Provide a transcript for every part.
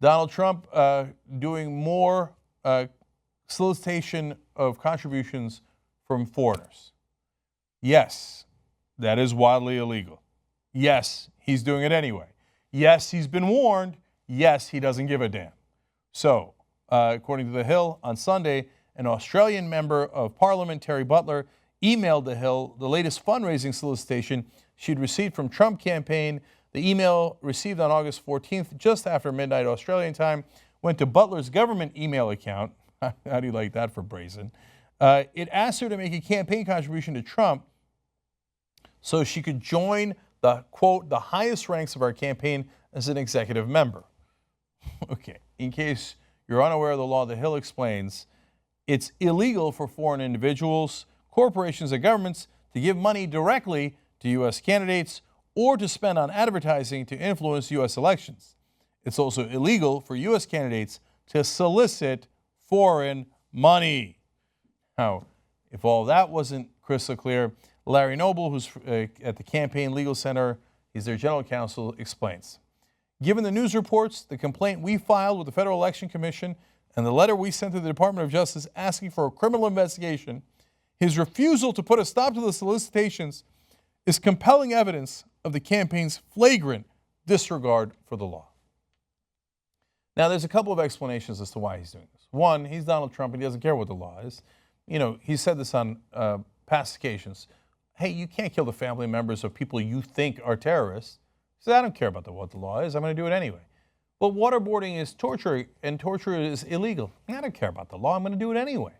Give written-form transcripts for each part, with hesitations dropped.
Donald Trump doing more solicitation of contributions from foreigners. Yes, that is wildly illegal. Yes, he's doing it anyway. Yes, he's been warned. Yes, he doesn't give a damn. So, according to The Hill, on Sunday, an Australian member of Parliament, Terry Butler, emailed The Hill the latest fundraising solicitation she'd received from Trump campaign. The email, received on August 14th, just after midnight Australian time, went to Butler's government email account. How do you like that for brazen? It asked her to make a campaign contribution to Trump so she could join the, quote, the highest ranks of our campaign as an executive member. Okay, in case you're unaware of the law, The Hill explains it's illegal for foreign individuals, corporations, and governments to give money directly to U.S. candidates or to spend on advertising to influence U.S. elections. It's also illegal for U.S. candidates to solicit foreign money. Now, if all that wasn't crystal clear, Larry Noble, who's at the Campaign Legal Center, he's their general counsel, explains. Given the news reports, the complaint we filed with the Federal Election Commission, and the letter we sent to the Department of Justice asking for a criminal investigation, his refusal to put a stop to the solicitations is compelling evidence of the campaign's flagrant disregard for the law. Now, there's a couple of explanations as to why he's doing this. One, he's Donald Trump and he doesn't care what the law is. You know, he said this on past occasions. Hey, you can't kill the family members of people you think are terrorists. He said, I don't care about what the law is. I'm going to do it anyway. Well, waterboarding is torture, and torture is illegal. I don't care about the law. I'm going to do it anyway.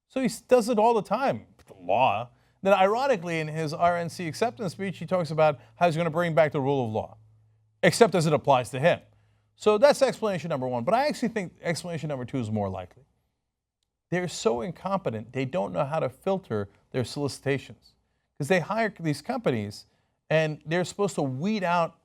So he does it all the time, the law. Then ironically, in his RNC acceptance speech, he talks about how he's going to bring back the rule of law, except as it applies to him. So that's explanation number one. But I actually think explanation number two is more likely. They're so incompetent, they don't know how to filter their solicitations. Because they hire these companies, and they're supposed to weed out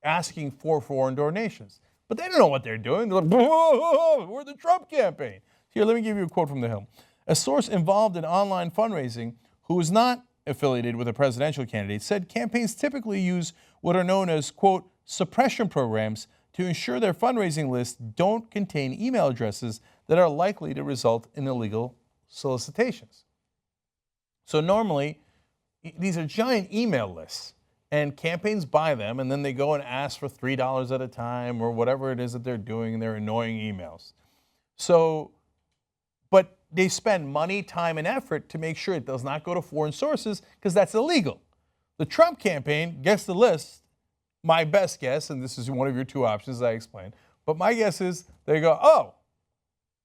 asking for foreign donations. But they don't know what they're doing. They're like, whoa, we're the Trump campaign. Here, let me give you a quote from The Hill. A source involved in online fundraising who is not affiliated with a presidential candidate said campaigns typically use what are known as, quote, suppression programs to ensure their fundraising lists don't contain email addresses that are likely to result in illegal solicitations. So normally, these are giant email lists, and campaigns buy them, and then they go and ask for $3 at a time or whatever it is that they're doing in their annoying emails. So, but they spend money, time, and effort to make sure it does not go to foreign sources because that's illegal. The Trump campaign gets the list. My best guess, and this is one of your two options as I explained, but my guess is they go, oh,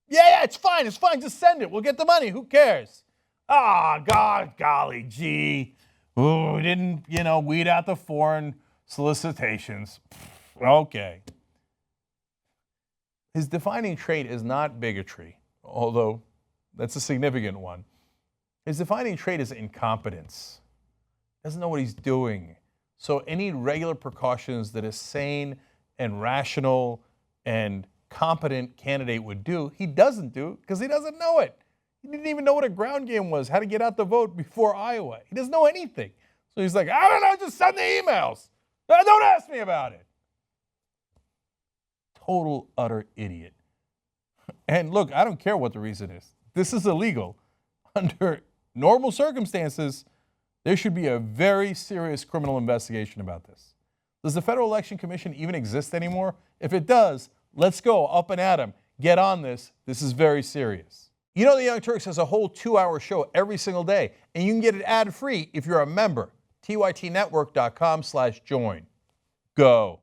yeah, it's fine, just send it. We'll get the money, who cares? Ah, God, golly gee. Ooh, we didn't, weed out the foreign solicitations. Okay. His defining trait is not bigotry, although that's a significant one. His defining trait is incompetence. Doesn't know what he's doing. So any regular precautions that a sane and rational and competent candidate would do, he doesn't do because he doesn't know it. He didn't even know what a ground game was, how to get out the vote before Iowa. He doesn't know anything. So he's like, I don't know, just send the emails. Don't ask me about it. Total, utter idiot. And look, I don't care what the reason is. This is illegal. Under normal circumstances, there should be a very serious criminal investigation about this. Does the Federal Election Commission even exist anymore? If it does, let's go up and at 'em. Get on this. This is very serious. You know, the Young Turks has a whole 2-hour show every single day, and you can get it ad-free if you're a member. tytnetwork.com/join. Go.